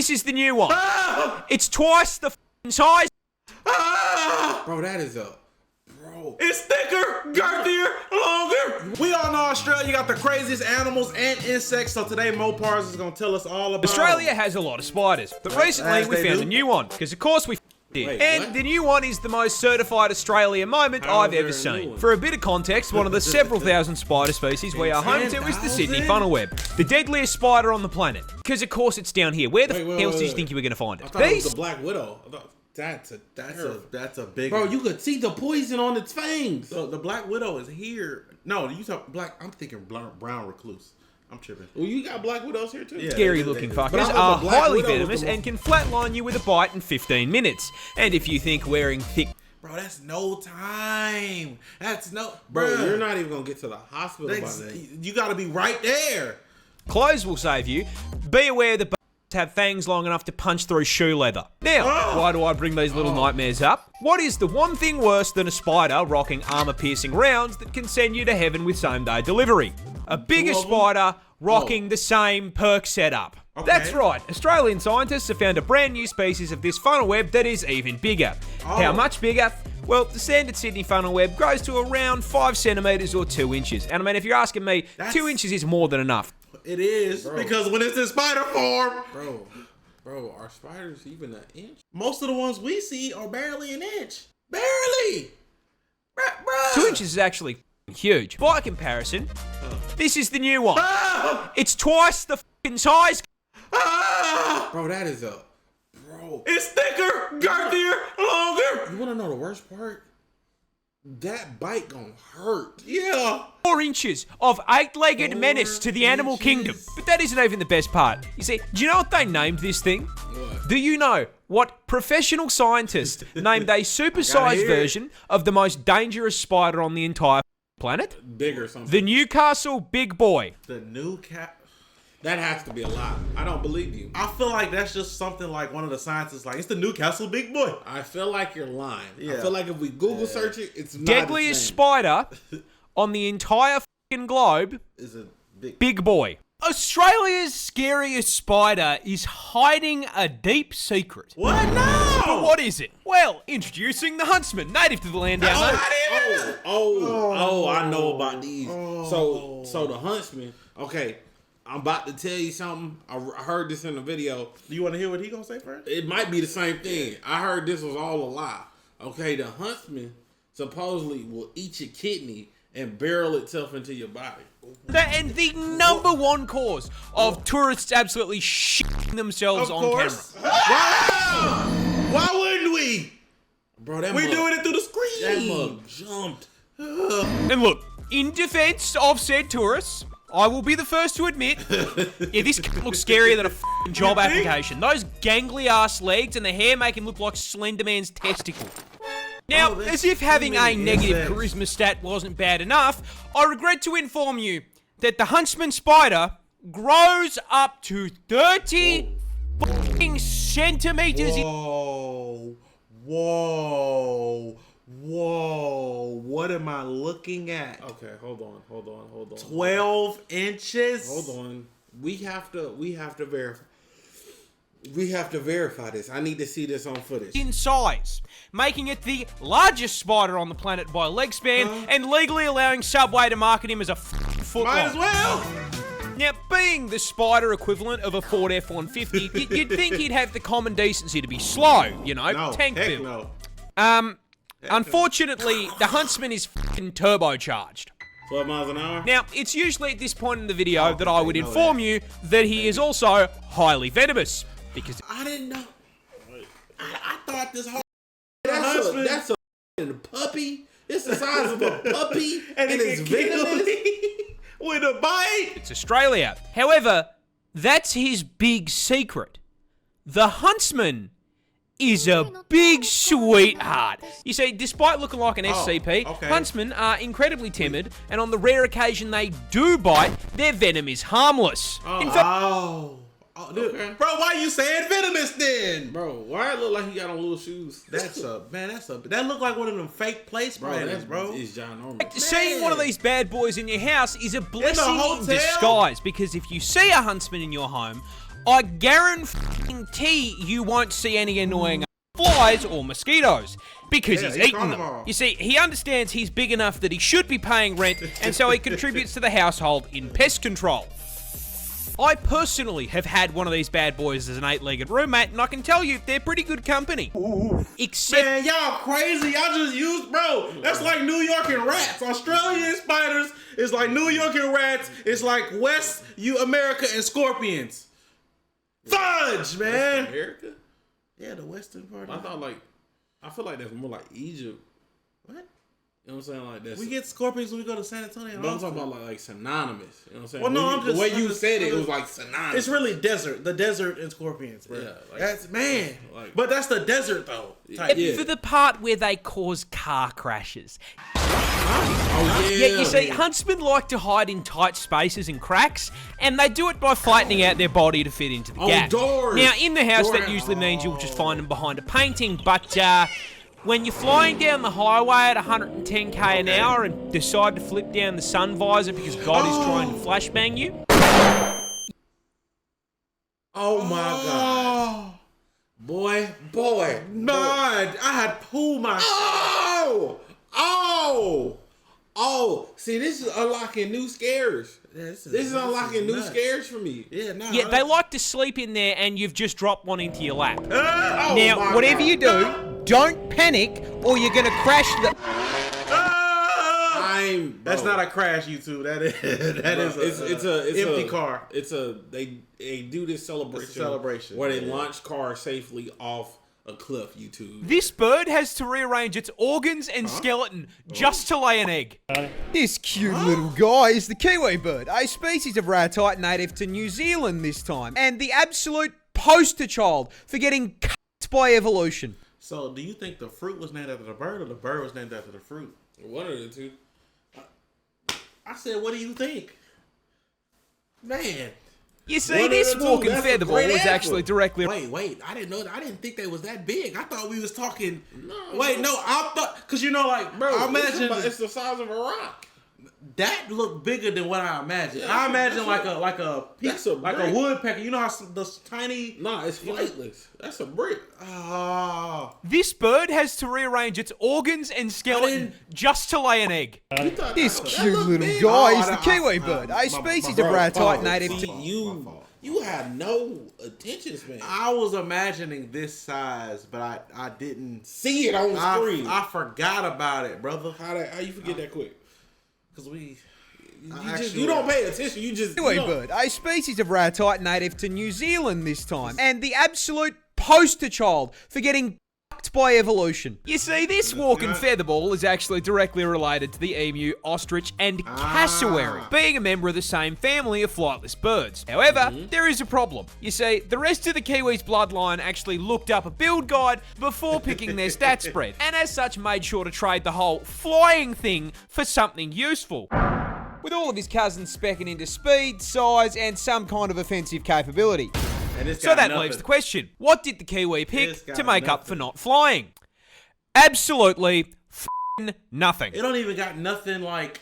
This is the new one. It's twice the size. Bro, that is a... Bro. It's thicker, girthier, longer. We all know Australia got the craziest animals and insects, so today More Parz is gonna tell us all about Australia has a lot of spiders, but recently we found a new one, because of course we did. Wait, and what? the new one is the most certified Australia moment How I've is ever there a new seen. one? For a bit of context, one of the several thousand spider species we are home to is the Sydney 10,000? funnel web, the deadliest spider on the planet. Because of course it's down here. Where the Wait, else did you wait. think you were going to find I it? thought it was These? the Black Widow. that's a big Bro, one. you could see the poison on its fangs. So the Black Widow is here. No, you talk black. I'm thinking brown recluse. I'm tripping. Well, you got Black Widows here too. Yeah. Scary looking But fuckers I thought are the Black highly Widow was venomous the and can flatline you with a bite in 15 minutes. And if you think wearing thick Bro, that's no time. That's no... Bro, Bruh. you're not even gonna get to the hospital by That's- then. You gotta be right there. clothes will save you, be aware that have fangs long enough to punch through shoe leather. Now, why do I bring these little nightmares up? What is the one thing worse than a spider rocking armor-piercing rounds that can send you to heaven with same-day delivery? A bigger Two of them? spider rocking the same perk setup. Okay. That's right, Australian scientists have found a brand new species of this funnel web that is even bigger. How much bigger? Well, the standard Sydney funnel web grows to around 5 centimetres or 2 inches. And I mean, if you're asking me, 2 inches is more than enough. It is, because when it's in spider form, Bro, are spiders even an inch? most of the ones we see are barely an inch. Barely. Bruh. 2 inches is actually huge. By comparison, this is the new one. It's twice the size. Bro, that is a... Bro. It's thicker, girthier, longer. You wanna know the worst part? That bite gonna hurt. Yeah. 4 inches of 8-legged menace to the animal inches. kingdom. But that isn't even the best part. You see, do you know what they named this thing? What? Do you know what professional scientists named a supersized hear it. version of the most dangerous spider on the entire planet? Big or something. The Newcastle Big Boy. The new cat. That has to be a lie. I don't believe you. I feel like that's just something like one of the scientists, like, it's the Newcastle Big Boy. I feel like you're lying. Yeah. I feel like if we Google search it, it's not Deadliest its name. spider on the entire fucking globe. Is a big. Big Boy. Australia's scariest spider is hiding a deep secret. What? No. But what is it? Well, introducing the huntsman, native to the land down there. I know about these. So the huntsman. Okay, I'm about to tell you something. I heard this in a video. Do you want to hear what he gonna say first? It might be the same thing. I heard this was all a lie. Okay, the huntsman supposedly will eat your kidney and barrel itself into your body. And the number one cause of tourists absolutely shitting themselves Of on course. camera. Wow. Why wouldn't we? Bro, that We mug, doing it through the that screen. mug jumped. And look, in defense of said tourists, I will be the first to admit, yeah, this looks scarier than a f***ing job think? application. Those gangly ass legs and the hair make him look like Slender Man's testicle. Now, that's as if having too a many negative insects. charisma stat wasn't bad enough, I regret to inform you that the huntsman spider grows up to 30 f***ing centimeters. Whoa. What am I looking at? Okay, hold on. 12 inches? Hold on. We have to verify. We have to verify this. I need to see this on footage. In size, making it the largest spider on the planet by leg span, and legally allowing Subway to market him as a foot Might long. as well. Now, being the spider equivalent of a Ford F-150, you'd think he'd have the common decency to be slow, you know, No, tank heck build. no. Unfortunately, the huntsman is f***ing turbocharged. 12 miles an hour? Now, it's usually at this point in the video that I would know inform you that he is also highly venomous, because I didn't know. I thought this whole That's a f***ing puppy. It's the size of a puppy and it it's can kill venomous. me with a bite. it's Australia. However, that's his big secret. The huntsman is a big sweetheart. You see, despite looking like an SCP, okay. huntsmen are incredibly timid, and on the rare occasion they do bite, their venom is harmless. In fact, Dude. Okay. Bro, why you saying venomous then? Bro, why it look like he got on little shoes? That look like one of them fake place spiders, bro. It's ginormous. seeing one of these bad boys in your house is a blessing in hotel? disguise, because if you see a huntsman in your home, I guarantee you won't see any annoying flies or mosquitoes because he's eaten them. You see, he understands he's big enough that he should be paying rent, and so he contributes to the household in pest control. I personally have had one of these bad boys as an 8-legged roommate, and I can tell you, they're pretty good company. Except... Man, y'all crazy. Y'all just used... Bro, that's like New York and rats. Australian spiders is like New York and rats. It's like West America and scorpions. Fudge, man. West America? Yeah, the western part. I feel like that's more like Egypt. What? You know what I'm saying? Like that's. We get scorpions when we go to San Antonio. But I'm talking about like synonymous. You know what I'm saying? Well, no, the way you said it was like synonymous. It's really desert. The desert and scorpions, bro. Yeah, like, that's man. Like, but that's the desert though. For the part where they cause car crashes. Oh yeah. Yeah, you see, huntsmen like to hide in tight spaces and cracks, and they do it by flattening out their body to fit into the gap. Doors. Now, in the house, that usually means you'll just find them behind a painting, but when you're flying down the highway at 110k an hour and decide to flip down the sun visor because God is trying to flashbang you. Oh my God. Boy. No, I had pulled my... Oh! See, this is unlocking new scares. Yeah, this is unlocking new scares for me. Yeah, no. Yeah, they like to sleep in there and you've just dropped one into your lap. Oh Now, whatever you do, don't panic or you're gonna crash the... That's not a crash, YouTube. It's an empty car. They do this celebration. Where they launch cars safely off a cliff, YouTube. This bird has to rearrange its organs and skeleton just to lay an egg. This cute little guy is the kiwi bird, a species of ratite native to New Zealand this time, and the absolute poster child for getting cut by evolution. So, do you think the fruit was named after the bird, or the bird was named after the fruit? One of the two. I said, what do you think? Man. You see, this walking feather ball was actually directly... Wait, I didn't know that. I didn't think they was that big. I thought we was talking... I thought... Because you know, like, bro, I imagine... It's the size of a rock. That looked bigger than what I imagined. Yeah, I imagine like a piece of a woodpecker. You know how the tiny... Nah, it's flightless. That's a brick. Oh. This bird has to rearrange its organs and skeleton just to lay an egg. This cute little guy is the kiwi bird, a species of ratite native to... You had no attention span. I was imagining this size, but I didn't see it on screen. I forgot about it, brother. How you forget that quick? Because you don't pay attention. You just kiwi bird, a species of ratite native to New Zealand this time, and the absolute poster child for getting fucked by evolution. You see, this walking feather ball is actually directly related to the emu, ostrich, and cassowary, being a member of the same family of flightless birds. However, there is a problem. You see, the rest of the kiwi's bloodline actually looked up a build guide before picking their stat spread, and as such made sure to trade the whole flying thing for something useful. With all of his cousins specking into speed, size, and some kind of offensive capability. So that leaves the question, what did the kiwi pick to make up for not flying? Absolutely nothing. It don't even got nothing like...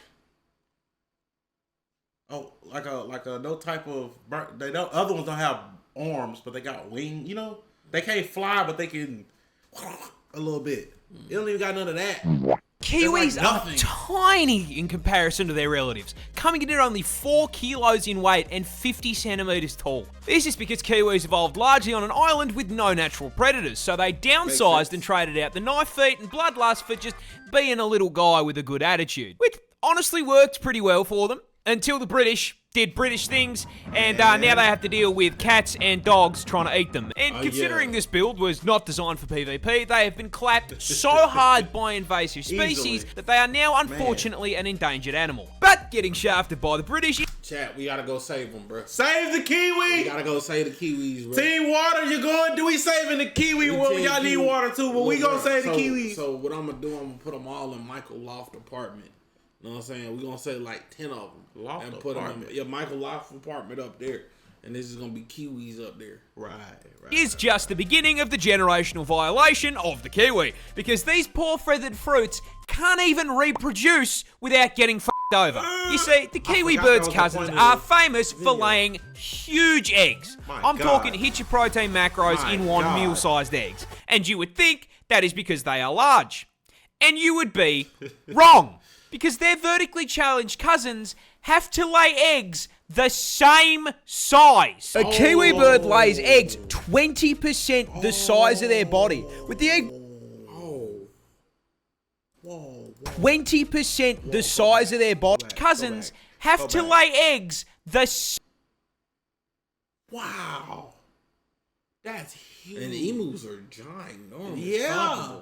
like a no type of... They don't. Other ones don't have arms, but they got wings, you know? They can't fly, but they can... a little bit. It don't even got none of that. Kiwis are tiny in comparison to their relatives, coming in at only 4 kilos in weight and 50 centimeters tall. This is because kiwis evolved largely on an island with no natural predators, so they downsized and traded out the knife feet and bloodlust for just being a little guy with a good attitude, which honestly worked pretty well for them, until the British did British things, and now they have to deal with cats and dogs trying to eat them. And considering this build was not designed for PvP, they have been clapped so hard by invasive species that they are now unfortunately an endangered animal. But getting shafted by the British... Chat, we gotta go save them, bro. Save the kiwi! We gotta go save the kiwis, bro. Team Water, you going? Do we saving the kiwi? Well, y'all need water too, but we gonna save the kiwis. So what I'm gonna do, I'm gonna put them all in Michael Loft apartment. You know what I'm saying? We're gonna say like 10 of them. Loft and put them in Michael Loft apartment up there. And this is gonna be kiwis up there. Right. Is just the beginning of the generational violation of the kiwi. Because these poor feathered fruits can't even reproduce without getting over. You see, the kiwi forgot bird's that was the cousins point of are the famous for laying huge eggs. My I'm God. talking hit your protein macros My in one God. meal-sized eggs. And you would think that is because they are large. And you would be wrong. Because their vertically challenged cousins have to lay eggs the same size. A kiwi bird lays eggs 20% the size of their body, with the egg 20% the size of their body. Cousins have to lay eggs the Wow. That's huge. And emus are ginormous. Yeah.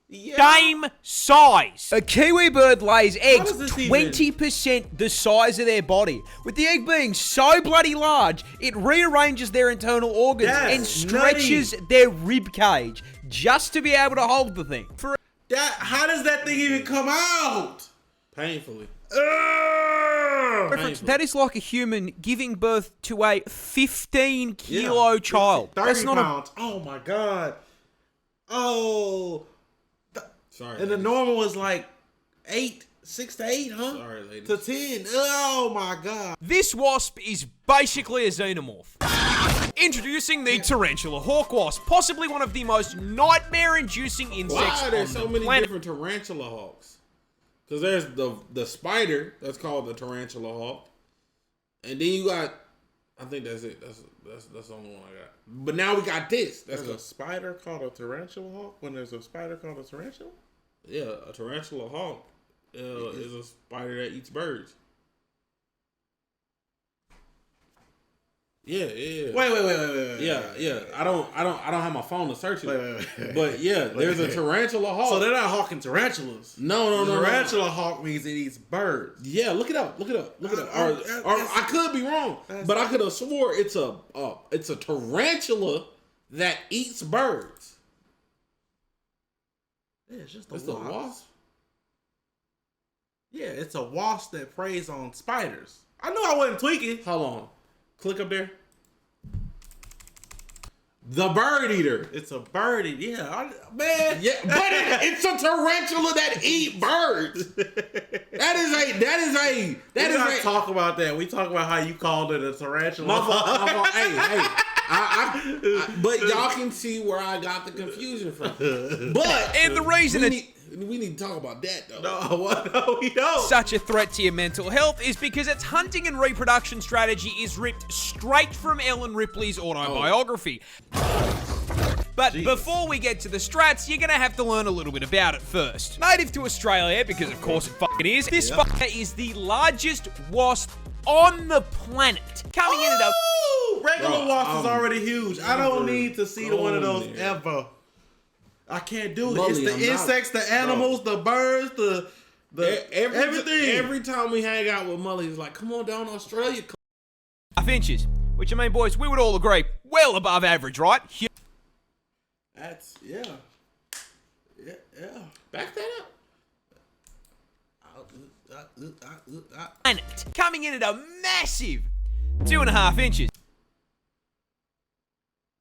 Yeah. same size. A kiwi bird lays eggs does this even- 20% the size of their body. With the egg being so bloody large, it rearranges their internal organs That's and stretches their rib cage just to be able to hold the thing. How does that thing even come out? Painfully. Reference, that is like a human giving birth to a 15-kilo child. 30 That's not pounds. Oh my God. Oh. Sorry. And the ladies. normal is like 6 to 8, huh? Sorry, ladies. To 10. Oh my God. This wasp is basically a xenomorph. Introducing the tarantula hawk wasp, possibly one of the most nightmare-inducing insects Why are there on so the many planet. different tarantula hawks? Because there's the spider that's called the tarantula hawk, and then you got, I think that's it. That's the only one I got. But now we got this. That's There's a spider called a tarantula hawk when there's a spider called a tarantula? yeah, a tarantula hawk is a spider that eats birds. Yeah. Wait. Yeah. I don't have my phone to search it. Wait. But yeah, there's a tarantula hawk. So they're not hawking tarantulas. No. Tarantula hawk means it eats birds. Yeah, look it up. Or I could be wrong, but I could have swore it's a tarantula that eats birds. Yeah, it's just It's a wasp. Yeah, it's a wasp that preys on spiders. I knew I wasn't tweaking. Hold on, click up there. The bird eater. It's a birdie. Yeah, man. Yeah, but it's a tarantula that eat birds. That is We not a. talk about that. We talk about how you called it a tarantula. My fault. Hey. But y'all can see where I got the confusion from. But And the reason we need to talk about that though. No, we don't. such a threat to your mental health is because its hunting and reproduction strategy is ripped straight from Ellen Ripley's autobiography. But before we get to the strats, you're gonna have to learn a little bit about it first. Native to Australia, because of course it fucking is, this fucker is the largest wasp on the planet. Coming in at a... Regular Bro, wasp is I'm already huge. I don't need to see one of those going there. ever. I can't do it. Mully, It's the I'm not- insects, the animals, the birds, the everything. Every time we hang out with Mully, he's like, "Come on down to Australia." half inches. Which, I mean, boys, we would all agree, well above average, right? That's yeah. Back that up. Planet. Coming in at a massive 2.5 inches.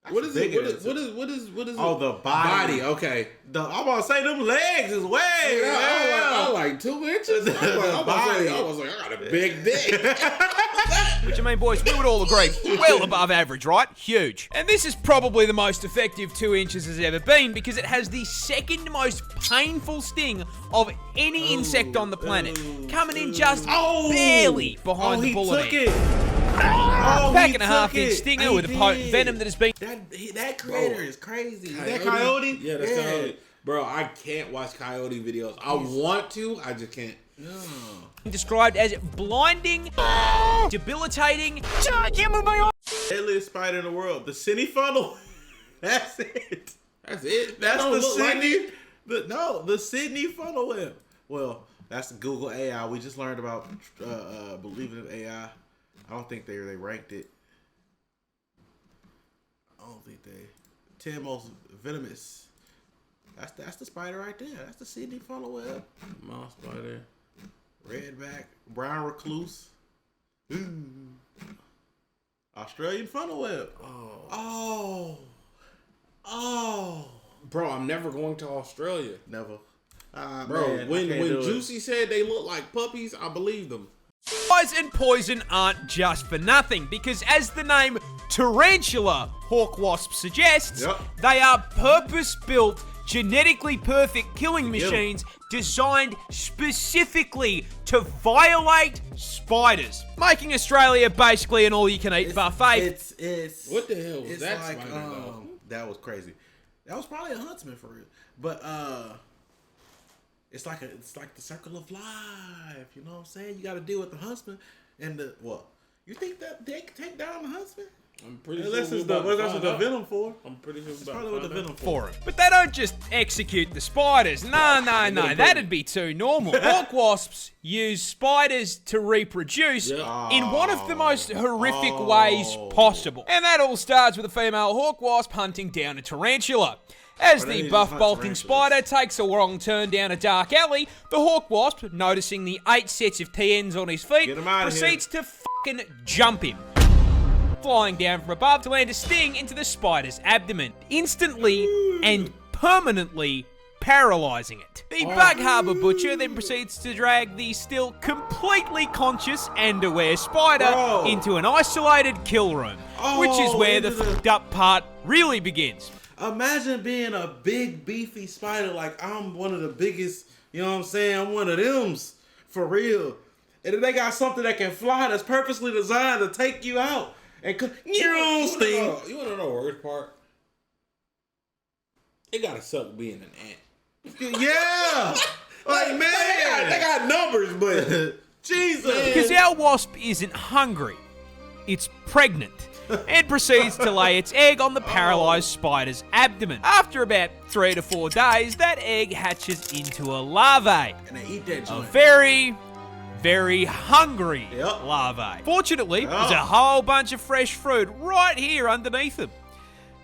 What is bigger it? than What is Oh, it? the body. Okay. I'm about to say them legs is way. I was like 2 inches. I was like, I got a big dick. Which, I mean, boys, we would all agree, well above average, right? Huge. And this is probably the most effective 2 inches has ever been because it has the second most painful sting of any insect on the planet. Coming in just barely behind the bullet took end. it. Pack and a half inch stinger with a potent venom that has been... That creator is crazy. Is that Coyote? Coyote? Yeah, that's Coyote. Bro, I can't watch Coyote videos. I want to, I just can't. described as blinding, debilitating, Deadliest spider in the world. The Sydney funnel. That's it. That's it. That's That the don't look like Sydney. it. The Sydney funnel web. Well, that's Google AI. We just learned about believing in AI. I don't think they ranked it. I don't think they 10 most venomous. That's the spider right there. That's the Sydney funnel web. Mouse spider. Redback, brown recluse. Australian funnel web. Oh. Bro, I'm never going to Australia. Never. Bro, Man, when I can't do it. Juicy said they look like puppies, I believed them. Size and poison aren't just for nothing, because as the name tarantula hawk wasp suggests, Yep. they are purpose-built, genetically perfect killing Get 'em. machines designed specifically to violate spiders, making Australia basically an all-you-can-eat buffet. It's What the hell was it's that like, spider, though? that was crazy. That was probably a huntsman for real. But it's like the circle of life. You know what I'm saying? You got to deal with the huntsman and the what? You think that they can take down the huntsman? I'm pretty Unless sure it's that's what the venom for. I'm pretty sure it's That's about probably what the venom For 'em. But they don't just execute the spiders. No, that'd be too normal. Hawk wasps use spiders to reproduce Yeah. in one of the most horrific ways possible. And that all starts with a female hawk wasp hunting down a tarantula. As they the just buff hunt bolting tarantulas. spider takes a wrong turn down a dark alley, the hawk wasp, noticing the 8 sets of TNs on his feet, Get him outta here. proceeds to fucking jump him, flying down from above to land a sting into the spider's abdomen, instantly and permanently paralyzing it. The Bug Harbour Butcher then proceeds to drag the still completely conscious and aware spider Bro. into an isolated kill room, which is where the into the- fucked up part really begins. Imagine being a big beefy spider like I'm one of the biggest, you know what I'm saying? I'm one of them's for real. And then they got something that can fly that's purposely designed to take you out. And you know, sting. You want to know the worst part? It gotta suck being an ant. Yeah. Like man, They got numbers, but Jesus. Because our wasp isn't hungry, it's pregnant, and proceeds to lay its egg on the paralyzed spider's abdomen. After about 3 to 4 days, that egg hatches into a larvae. And they eat that A joint. very hungry Yep. larvae. Fortunately, Yep. there's a whole bunch of fresh food right here underneath them.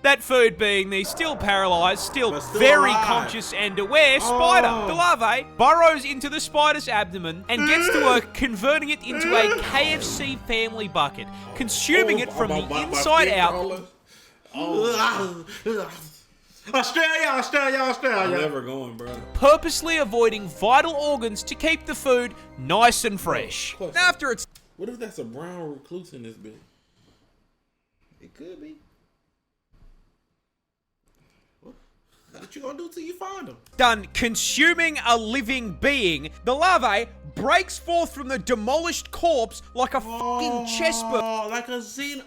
That food being the still paralyzed, still But still very alive. conscious and aware spider. Oh. The larvae burrows into the spider's abdomen and gets to work converting it into a KFC family bucket, consuming it from the inside out. Australia. I'm never going, bro. Purposely avoiding vital organs to keep the food nice and fresh. Question. After it's What if that's a brown recluse in this bitch? It could be. What you gonna do till you find them? done consuming a living being, the larvae breaks forth from the demolished corpse like a fucking chessboard. Oh, like a xeno.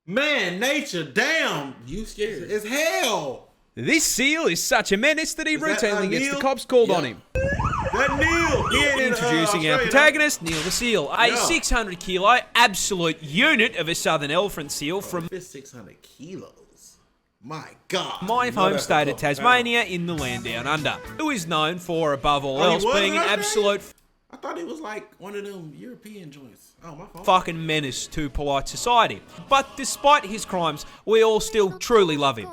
Man, nature, damn. You scared? It's hell. This seal is such a menace that he Is that, routinely gets the Neil? cops called Yeah. on him. That Neil. Yeah, Introducing our protagonist, Neil the seal, a 600 kilo absolute unit of a southern elephant seal from 600 kilos. My God. my No, home that's state a of tough Tasmania in the land down under, who is known for, above all Oh, he else, was being in an Australia? absolute I thought it was like one of them European joints. Oh, my fault. fucking menace to polite society. But despite his crimes, we all still truly love him.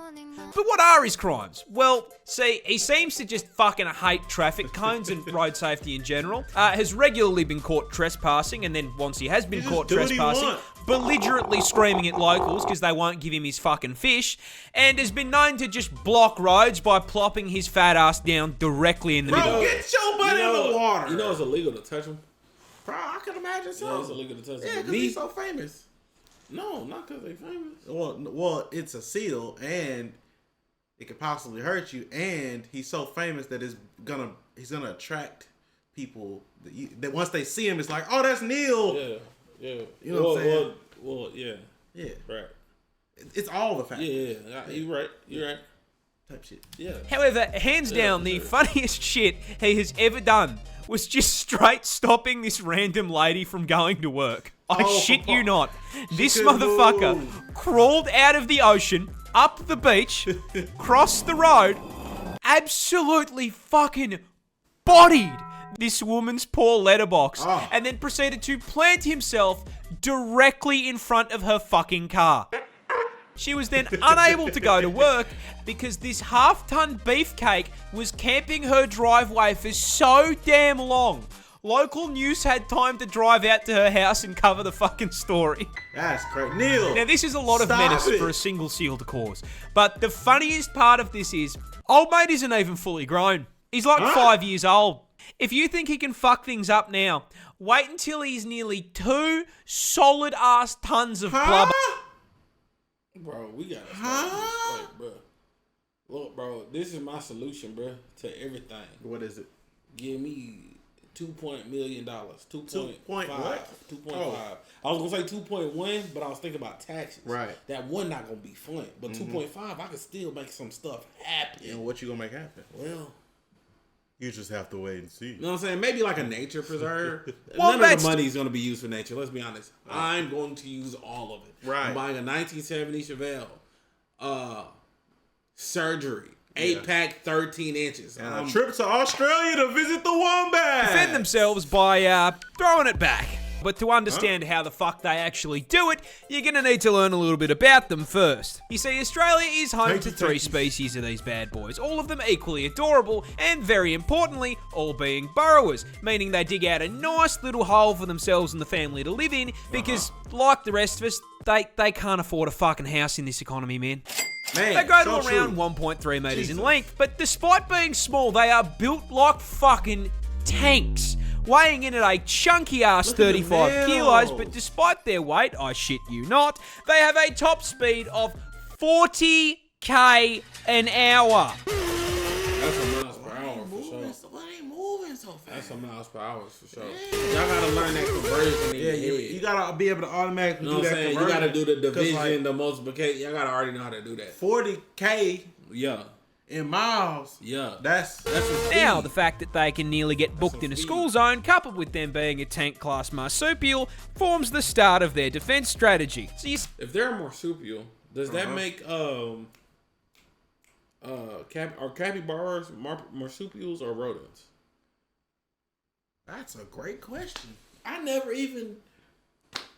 But what are his crimes? Well, see, he seems to just fucking hate traffic cones and road safety in general. Has regularly been caught trespassing, and then once he has been He caught just do what he trespassing, want. belligerently screaming at locals because they won't give him his fucking fish, and has been known to just block roads by plopping his fat ass down directly in the middle. Bro, get your butt in the water. You know it's illegal to touch them. Bro, I can imagine so. Yeah, it's illegal to touch them. Yeah, But because he's so famous. no, not because they famous. Well, it's a seal, and it could possibly hurt you, and he's so famous that he's gonna attract people that once they see him, it's like, oh, that's Neil. Yeah, yeah. You know what I'm saying? Well, yeah, Yeah, right. it's all the factors. Yeah, you're right. You're right. Type shit. Yeah. However, hands down, the funniest shit he has ever done was just straight stopping this random lady from going to work. I Oh, shit you not. This couldn't motherfucker move. crawled out of the ocean, up the beach, crossed the road, absolutely fucking bodied this woman's poor letterbox, Oh. and then proceeded to plant himself directly in front of her fucking car. She was then unable to go to work because this half-ton beefcake was camping her driveway for so damn long, local news had time to drive out to her house and cover the fucking story. That's crazy. Neil. Now, this is a lot of Stop menace it. for a single seal to cause. But the funniest part of this is, old mate isn't even fully grown. He's like 5 years old. If you think he can fuck things up now, wait until he's nearly 2 solid-ass tons of blubber. Bro, we gotta start this fight, bro. Look, bro, this is my solution, bro, to everything. What is it? Give me $2 million. 2.5. what? 2.5. Oh. I was gonna say 2.1, but I was thinking about taxes. Right. That one not gonna be fun, but 2.5, I can still make some stuff happen. And what you gonna make happen? Well, You just have to wait and see. you know what I'm saying? Maybe like a nature preserve. Well, None of that's- the money is gonna be used for nature. Let's be honest. I'm going to use all of it. Right. I'm buying a 1970 Chevelle. Surgery. 8-pack, 13 inches. And a trip to Australia to visit the wombat. Defend themselves by throwing it back. But to understand how the fuck they actually do it, you're going to need to learn a little bit about them first. You see, Australia is home to 3 species of these bad boys, all of them equally adorable, and very importantly, all being burrowers, meaning they dig out a nice little hole for themselves and the family to live in, because, like the rest of us, they can't afford a fucking house in this economy, man. Man, They grow so to around true. 1.3 meters Jesus. in length, but despite being small, they are built like fucking tanks, weighing in at a chunky ass Look at the 35 kilos, nails. but despite their weight, I shit you not, they have a top speed of 40k an hour. That's a miles per hour for sure. Why they moving so fast? That's a miles per hour for sure. Y'all gotta learn that conversion in Yeah, your you head. gotta be able to automatically You know do what I'm that saying? You conversion. gotta do the 'Cause, division, like, the multiplication. Y'all gotta already know how to do that. 40K Yeah. in miles. Yeah. That's Now, the fact that they can nearly get booked in a school zone, coupled with them being a tank-class marsupial, forms the start of their defense strategy. So you If they're a marsupial, does that make are capybaras marsupials or rodents? That's a great question. I never even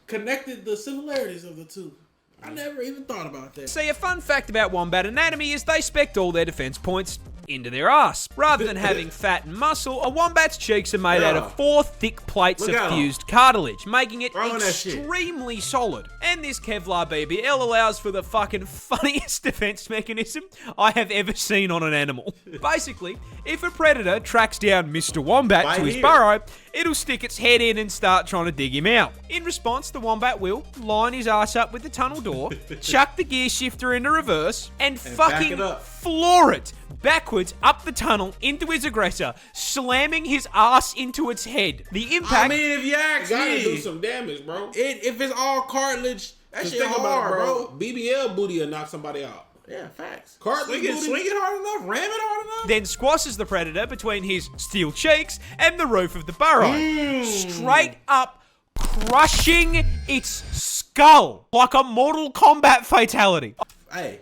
connected the similarities of the two. I never even thought about that. See, a fun fact about wombat anatomy is they spect all their defense points into their ass. Rather than having fat and muscle, a wombat's cheeks are made out of 4 thick plates Look of at 'em. fused cartilage, making it Throwing that shit. extremely solid. And this Kevlar BBL allows for the fucking funniest defense mechanism I have ever seen on an animal. Basically, if a predator tracks down Mr. Wombat Right to his here. burrow, it'll stick its head in and start trying to dig him out. In response, the wombat will line his ass up with the tunnel door, chuck the gear shifter into reverse, and back fucking it up. floor it backwards up the tunnel into his aggressor, slamming his ass into its head. The impact... I mean, if you ask You gotta me, do some damage, bro. if it's all cartilage, that Just shit think about hard, it, bro. BBL booty will knock somebody out. Yeah, facts. Cartilage booty? Swing it hard enough, ram it hard enough. then squashes the predator between his steel cheeks and the roof of the burrow, straight up crushing its skull like a Mortal Kombat fatality. Hey,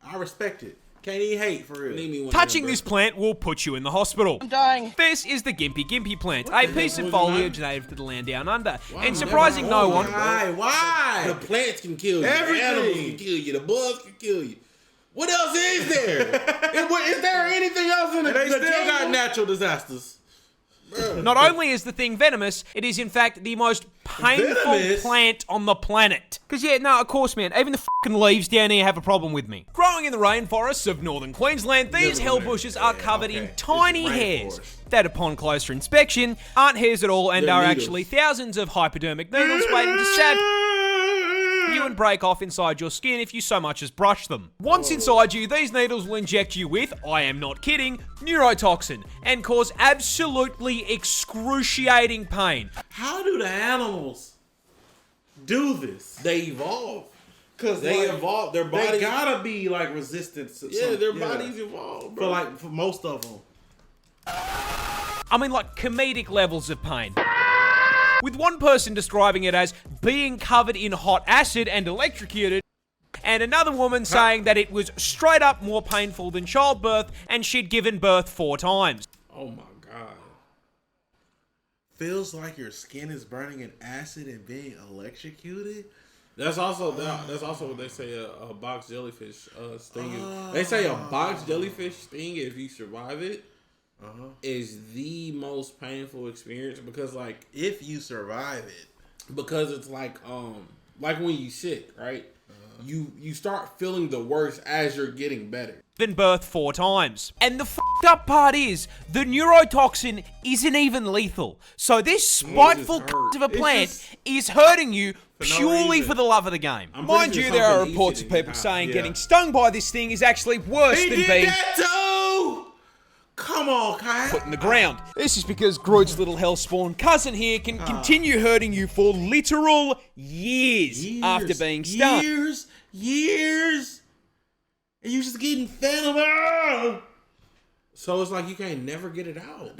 I respect it. Can't even hate for real. Need me one Touching of them, this bro. plant will put you in the hospital. I'm dying. This is the gympie-gympie plant, a piece of was foliage that? native to the land down under. Wow, And surprising no one, Why? The plants can kill you. Everything. The animals can kill you. The bugs can kill you. What else is there? Is there anything else in the They still jungle? got natural disasters. not only is the thing venomous, it is in fact the most painful Venomous? plant on the planet. Because yeah, no, of course, man, even the fucking leaves down here have a problem with me. Growing in the rainforests of northern Queensland, these hell bushes are covered in tiny hairs that upon closer inspection aren't hairs at all and They're are needles. actually thousands of hypodermic needles waiting to stab you and break off inside your skin if you so much as brush them. Once inside you, these needles will inject you with, I am not kidding, neurotoxin and cause absolutely excruciating pain. How do the animals do this? They evolve. Because They evolve. Their bodies. They gotta be like resistant to yeah, some- their bodies evolve, bro. for most of them. I mean, like comedic levels of pain. With one person describing it as being covered in hot acid and electrocuted, and another woman saying that it was straight up more painful than childbirth and she'd given birth 4 times. Oh my god. Feels like your skin is burning in acid and being electrocuted. That's also what they say a box jellyfish sting you. They say a box jellyfish sting if you survive it. is the most painful experience because, like, if you survive it, because it's like when you sick, right? You start feeling the worst as you're getting better. Given birth 4 times. And the fucked up part is, the neurotoxin isn't even lethal. So this spiteful cunt of a plant is hurting you purely for the love of the game. Mind you, there are reports of people saying getting stung by this thing is actually worse than being come on, Kyle. put in the ground. This is because Groot's little hellspawn cousin here can continue hurting you for literal years after being stung. Years. And you just getting fed of. So it's like you can't never get it out.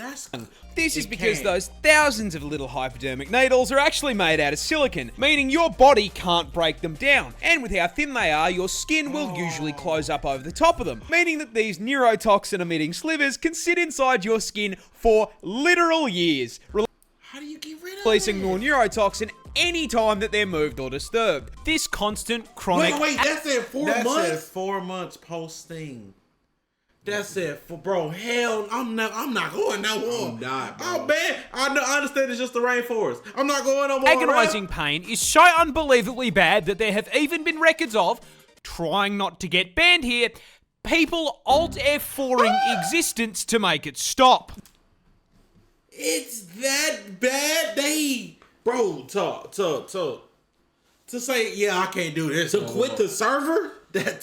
This is because those thousands of little hypodermic needles are actually made out of silicon, meaning your body can't break them down. And with how thin they are, your skin will usually close up over the top of them, meaning that these neurotoxin emitting slivers can sit inside your skin for literal years, How do you get rid of releasing it? more neurotoxin anytime that they're moved or disturbed. This constant chronic... Wait, that's it. 4 That months. said 4 months post sting. That's it, for bro. Hell, I'm not going no more. I'm not, bro. Oh man, I understand it's just the rainforest. I'm not going no more. Agonizing pain is so unbelievably bad that there have even been records of, trying not to get banned here, people Alt F4ing existence to make it stop. It's that bad, bro. To say, yeah, I can't do this. To quit the server. To quit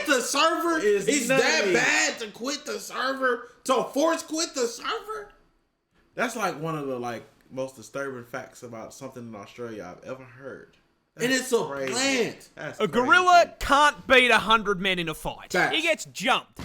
the server is that nutty. bad to quit the server? To force quit the server? That's like one of the most disturbing facts about something in Australia I've ever heard. And it's a plant. That's A crazy. gorilla can't beat 100 men in a fight. Facts. He gets jumped.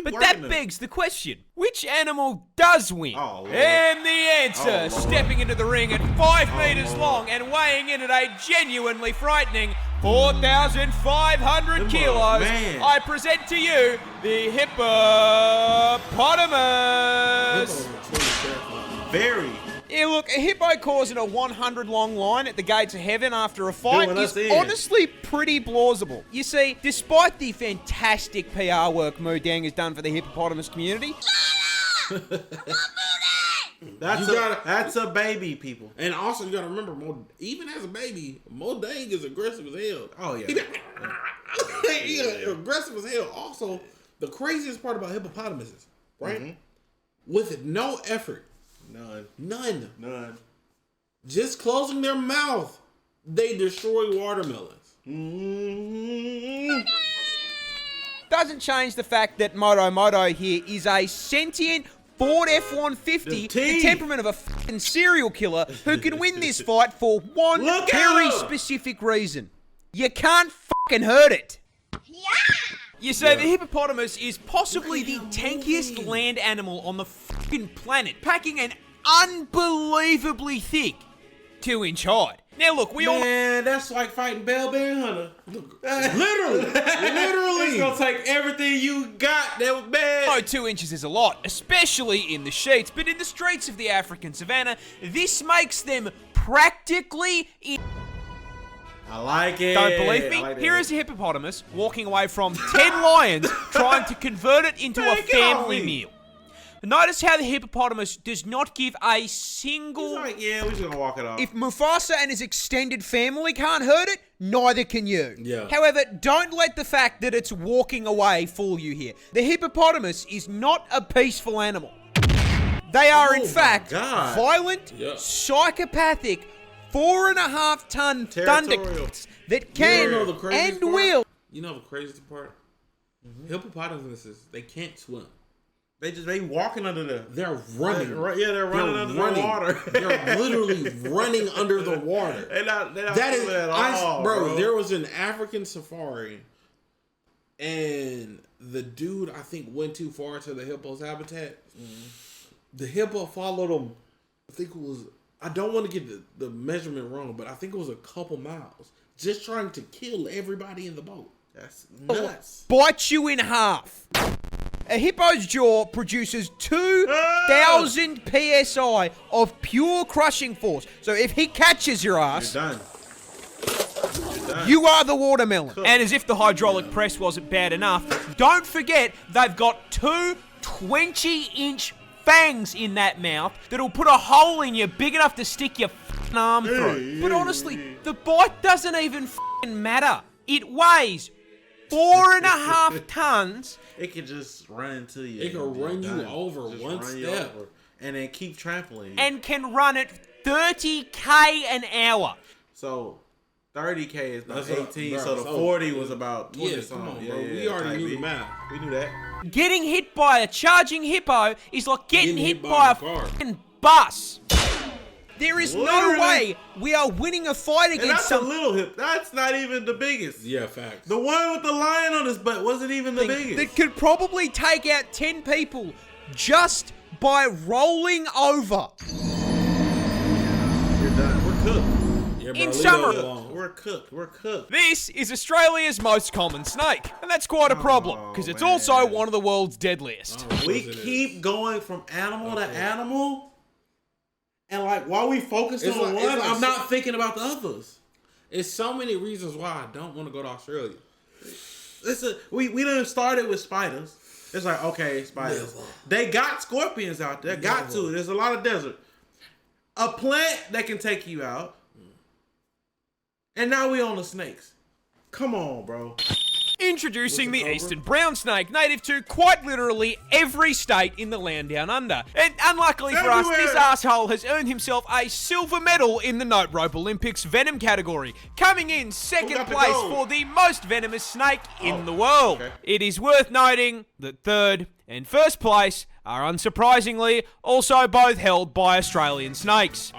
But Working that it. begs the question, which animal does win? Oh, Lord. And the answer, Oh, Lord. stepping into the ring at 5 meters long and weighing in at a genuinely frightening 4,500 kilos, man. I present to you the hippopotamus. Very. Yeah, look, a hippo causing a 100-long line at the gates of heaven after a fight Doing is us in. honestly pretty plausible. You see, despite the fantastic PR work Moodang has done for the hippopotamus community, That's a baby, people. And also, you gotta remember, even as a baby, Modang is aggressive as hell. Oh yeah. He aggressive as hell. Also, the craziest part about hippopotamuses, right? Mm-hmm. With no effort, none, just closing their mouth, they destroy watermelons. doesn't change the fact that Moto here is a sentient Ford F-150, the temperament of a fucking serial killer who can win this fight for one very specific reason. You can't fucking hurt it. You say the hippopotamus is possibly the tankiest land animal on the fucking planet, packing an unbelievably thick 2-inch hide. Now look, we all... Man, that's like fighting Bell Bear Hunter. Literally. It's gonna take everything you got. That was bad. know 2 inches is a lot, especially in the sheets, but in the streets of the African savannah, this makes them practically... I like it. Don't believe me? Here is a hippopotamus walking away from 10 lions trying to convert it into a family meal. Notice how the hippopotamus does not give a single... He's like, yeah, we're just gonna walk it off. If Mufasa and his extended family can't hurt it, neither can you. Yeah. However, don't let the fact that it's walking away fool you here. The hippopotamus is not a peaceful animal. They are, in fact, God. violent, psychopathic, 4.5-ton thundercats that can and will. You know the craziest part? Hippopotamuses, they can't swim. They walking under the. They're running. They're running under the water. They're literally running under the water. They're not That is, at all, bro. There was an African safari, and the dude I think went too far to the hippo's habitat. The hippo followed him. I think it was. I don't want to get the measurement wrong, but I think it was a couple miles, just trying to kill everybody in the boat. That's nuts. Bite you in half. A hippo's jaw produces 2,000 psi of pure crushing force. So if he catches your ass, You're done. you are the watermelon. And as if the hydraulic press wasn't bad enough, don't forget they've got 2 20-inch fangs in that mouth that'll put a hole in you big enough to stick your f***ing arm through. But honestly, the bite doesn't even f***ing matter. It weighs 4.5 tons. It can just run into you. It can run you over Just one run you step. over and then keep trampling you. And can run at 30k an hour. So 30K is not That's 18, bro, so the 40 was about 20 Yeah, something. come on, Yeah, bro. yeah, We already type knew B. the math. We knew that. Getting hit by a charging hippo is like getting hit by by a a car. f***ing bus. There is no Literally. way we are winning a fight And against that's a some little hip. That's not even the biggest. Yeah, facts. The one with the lion on his butt wasn't even the biggest. that could probably take out 10 people just by rolling over. You're done. We're cooked. Yeah, bro, In leave summary- those alone. We're cooked. We're cooked. This is Australia's most common snake, and that's quite a problem, because it's man. also one of the world's deadliest. Oh, We wasn't it? keep going from animal to animal, and like while we focus It's on like- one, it's like I'm not thinking about the others. It's so many reasons why I don't want to go to Australia. Listen, we done started with spiders. It's like, okay, spiders. Never. They got scorpions out there. Got to. There's a lot of desert. A plant that can take you out. And now we on the snakes. Come on, bro. Introducing the Cobra? eastern brown snake, native to quite literally every state in the land down under. And unluckily for us, Everywhere. this asshole has earned himself a silver medal in the Note Rope Olympics venom category, coming in second got the place gold? for the most venomous snake in the world. okay. It is worth noting that third and first place are unsurprisingly also both held by Australian snakes.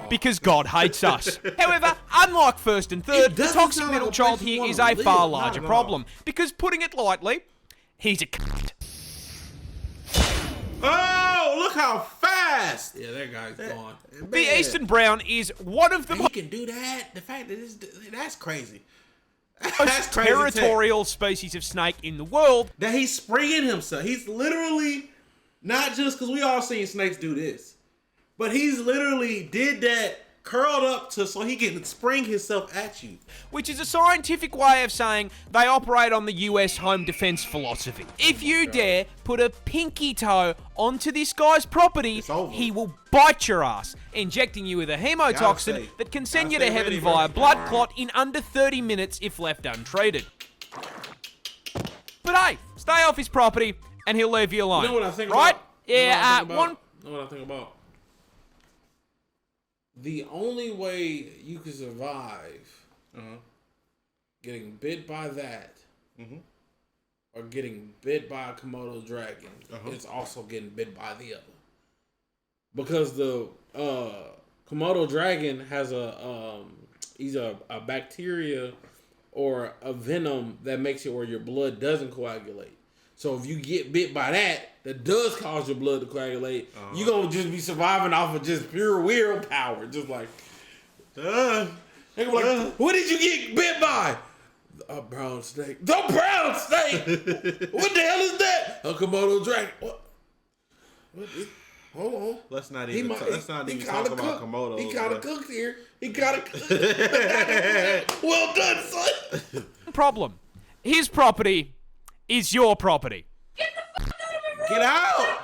Because God hates us. However, unlike first and third, the doesn't toxic sound like middle a child place you here wanna is a live, far not larger at all. problem. Because putting it lightly, he's a cunt. Oh, look how fast. Yeah, that guy's gone. The eastern brown is one of the He most can do that. The fact that that's crazy. That's crazy. territorial species of snake in the world. That he's springing himself. He's literally not just because we all seen snakes do this, but he's literally did that curled up so he can spring himself at you. Which is a scientific way of saying they operate on the US home defense philosophy. If you dare put a pinky toe onto this guy's property, over. he will bite your ass, injecting you with a hemotoxin stay- that can send you gotta to stay heaven ready, bro. via blood clot in under 30 minutes if left untreated. But hey, stay off his property and he'll leave you alone. You know what I think right? about? Yeah, You know what I think about? The only way you can survive getting bit by that or getting bit by a Komodo dragon is also getting bit by the other. Because the Komodo dragon has a bacteria or a venom that makes it where your blood doesn't coagulate. So if you get bit by that does cause your blood to coagulate, you're going to just be surviving off of just pure willpower. Just like, they're gonna be like, what did you get bit by? A brown snake. The brown snake! What the hell is that? A Komodo dragon. What hold on. Let's not He even might- let's not he even kinda talk about cooked. Komodos. He kind of bro. cooked here. He kind of cooked. Well done, son. Problem. His property is your property. Get out!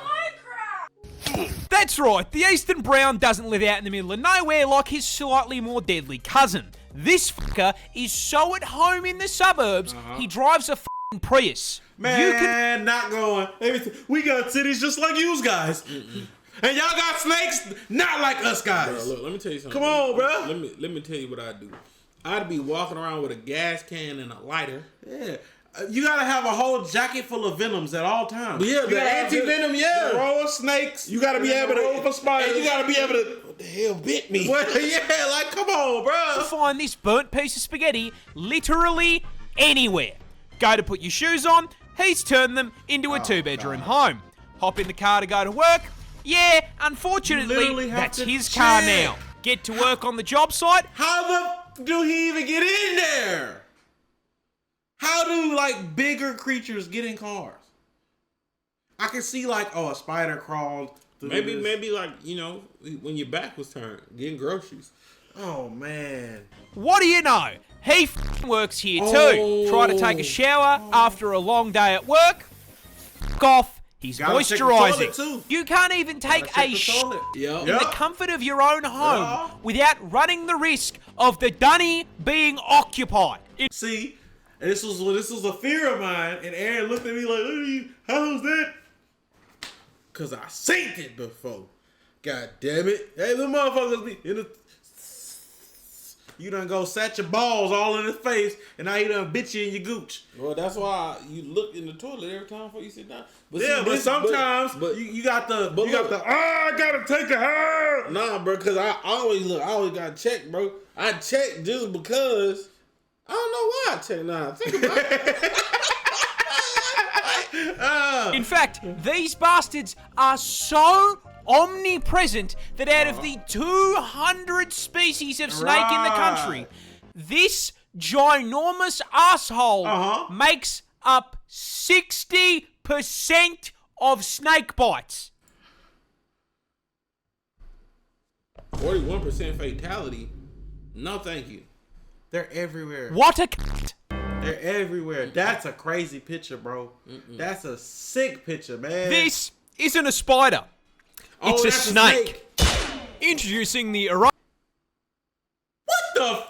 That's right, the eastern brown doesn't live out in the middle of nowhere like his slightly more deadly cousin. This fucker is so at home in the suburbs, he drives a f***ing Prius. Man, You can not going. We got cities just like you guys. And y'all got snakes not like us guys. Bro, look, let me tell you something. Come on, bro. Let me tell you what I do. I'd be walking around with a gas can and a lighter. Yeah. You gotta have a whole jacket full of venoms at all times. Yeah, You the gotta have anti-venom, yeah. The row of snakes. You gotta be able to. row for spiders. You gotta be able to. What the hell bit me? Well, yeah, like come on, bro. find this burnt piece of spaghetti literally anywhere. Go to put your shoes on, he's turned them into a two-bedroom home. Hop in the car to go to work. Yeah, You unfortunately, literally have that's to his car check. now. Get to work on the job site. How the do he even get in there? How do like bigger creatures get in cars? I can see like a spider crawled through this. Maybe like when your back was turned, getting groceries. Oh man. What do you know? He f***ing works here too. Oh. Try to take a shower after a long day at work. F*** off. He's Gotta check the toilet, moisturizing. too. You can't even take Check a the shit toilet. Yep. in the comfort of your own home without running the risk of the dunny being occupied. See, and this was a fear of mine, and Aaron looked at me like, "Hey, how's that?" Cause I seen it before. God damn it! Hey, the motherfuckers be in the. You done go sat your balls all in his face, and now he done bit you in your gooch. Well, that's why you look in the toilet every time before you sit down. But Yeah, see, but this- sometimes but- you got the look. I gotta take a hair. Nah, bro, because I always gotta check, bro. I check just because I don't know why I check now. Think about it. In fact, these bastards are so omnipresent that out of the 200 species of snake in the country, this ginormous asshole makes up 60% of snake bites. 41% fatality. No, thank you. They're everywhere. What a cunt. They're everywhere. That's a crazy picture, bro. That's a sick picture, man. This isn't a spider. It's a that's snake. Introducing the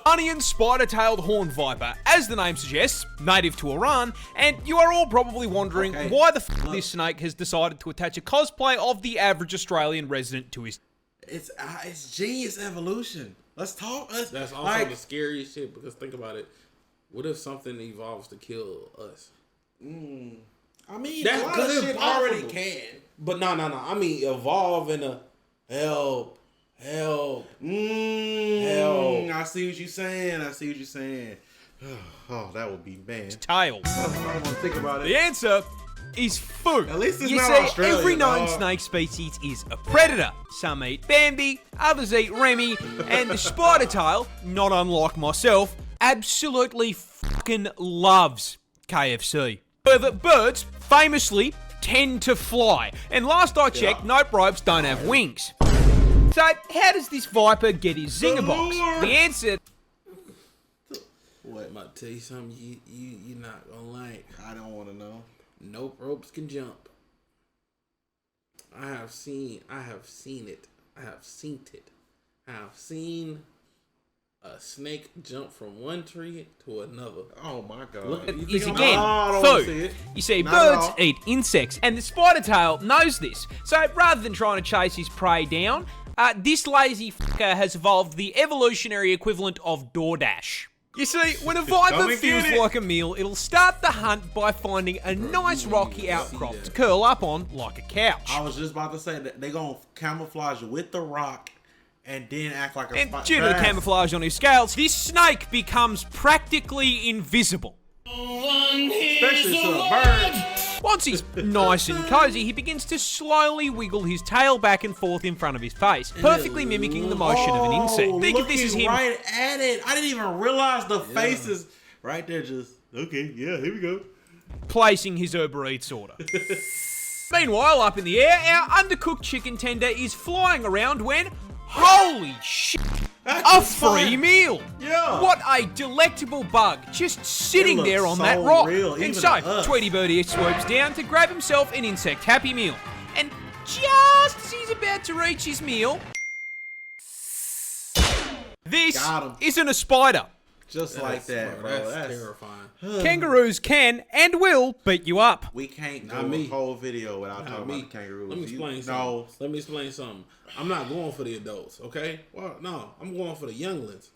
Iranian spider-tailed horned viper. As the name suggests, native to Iran, and you are all probably wondering why the f this snake has decided to attach a cosplay of the average Australian resident to his... It's genius evolution. Let's talk. That's also the scariest shit because think about it. What if something evolves to kill us? I mean, That's a lot of good shit possible. already can. But no. I mean, evolve in a help. I see what you're saying. Oh, that would be man. tail. I don't want to think about The it. answer is food. At least it's you not see, Australia, every known dog. snake species is a predator. Some eat Bambi, others eat Remy, and the spider tail, not unlike myself, absolutely fucking loves KFC. But birds famously tend to fly, and last I checked, nope ropes don't have wings. So, how does this viper get his zinger box? lure. The answer... What? I'm about to tell you something you're not gonna like. I don't want to know. Nope, ropes can jump. I have seen it. I have seen a snake jump from one tree to another. Oh my god. Look at- is think again I don't wanna see food. it. You see, Not at birds all. eat insects, and the spider tail knows this. So rather than trying to chase his prey down, this lazy fucker has evolved the evolutionary equivalent of DoorDash. You see, when a viper Come and feels get it. like a meal, it'll start the hunt by finding a nice rocky outcrop to curl up on like a couch. I was just about to say that they gonna camouflage with the rock and then act like a And spider. due to the camouflage on his scales, this snake becomes practically invisible. Especially to a bird. Once he's nice and cozy, he begins to slowly wiggle his tail back and forth in front of his face, perfectly mimicking the motion of an insect. Think of this as him Right at it. I didn't even realize the faces right there. Just okay. Yeah, here we go. placing his Uber Eats order. Meanwhile, up in the air, our undercooked chicken tender is flying around when, holy shit, a free meal! Yeah. What a delectable bug, just sitting It there looks on so that rock. real, And even so, to us. Tweety Birdie swoops down to grab himself an insect happy meal. And just as he's about to reach his meal, this Got him. isn't a spider. Just like that, bro. That's terrifying. Kangaroos can and will beat you up. We can't Not do me. a whole video without Not talking me. about the kangaroos. Let me explain No. something. Let me explain something. I'm not going for the adults, okay? Well, no, I'm going for the younglings.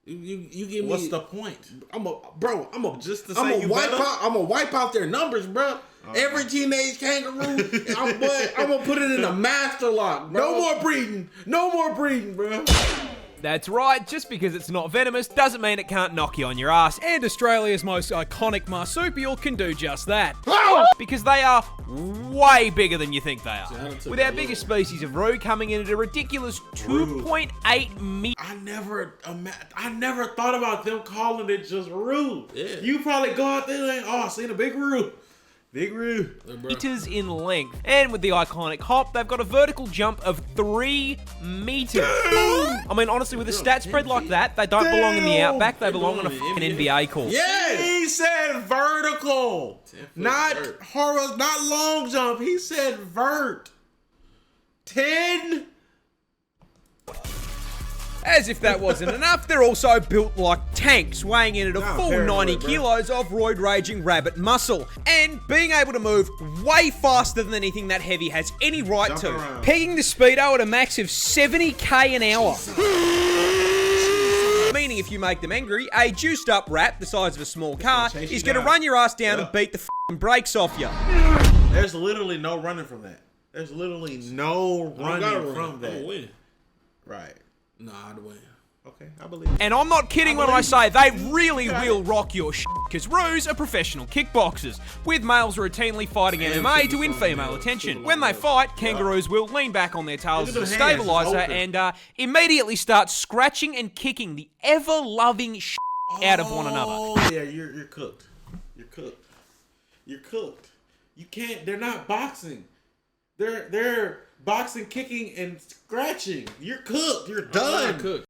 You give me. What's the point? I'm gonna Just to say you better? I'm gonna wipe out their numbers, bro. Every teenage kangaroo, I'm gonna put it in a master lock, bro. No more breeding. No more breeding, bro. That's right, just because it's not venomous doesn't mean it can't knock you on your ass. And Australia's most iconic marsupial can do just that. Because they are way bigger than you think they are. With our biggest species of roo coming in at a ridiculous 2.8 million. I never thought about them calling it just roo. Yeah. You probably go out there and I seen a big roo. Big roo. meters in length. And with the iconic hop, they've got a vertical jump of 3 meters. I mean, honestly, with a stat spread like that, they don't belong in the outback, they belong on a fucking NBA court. Yeah. He said vertical. vertical, 10 foot not vert. horizontal, not long jump. He said vert. 10. As if that wasn't enough, they're also built like tanks, weighing in at a Nah, full paranoid, 90 bro. kilos of roid-raging rabbit muscle, and being able to move way faster than anything that heavy has any right Jump to, around. pegging the speedo at a max of 70k an hour. Meaning if you make them angry, a juiced up rat the size of a small car chase is you going to down. run your ass down Yeah. and beat the f***ing brakes off you. There's literally no running from that. There's literally no I gotta running run. from I'm that. gonna win. Right. Nah, I'd win. Okay, I believe. And I'm not kidding when I say they really will rock your shit, because roos are professional kickboxers, with males routinely fighting MMA to win female attention. When they fight, kangaroos will lean back on their tails as Look a at them hands, stabilizer it's open. and immediately start scratching and kicking the ever-loving shit out of one another. Oh yeah, you're cooked. You're cooked. You're cooked. You can't. They're not boxing. They're boxing, kicking, and scratching. You're cooked. You're I'm done. not cooked.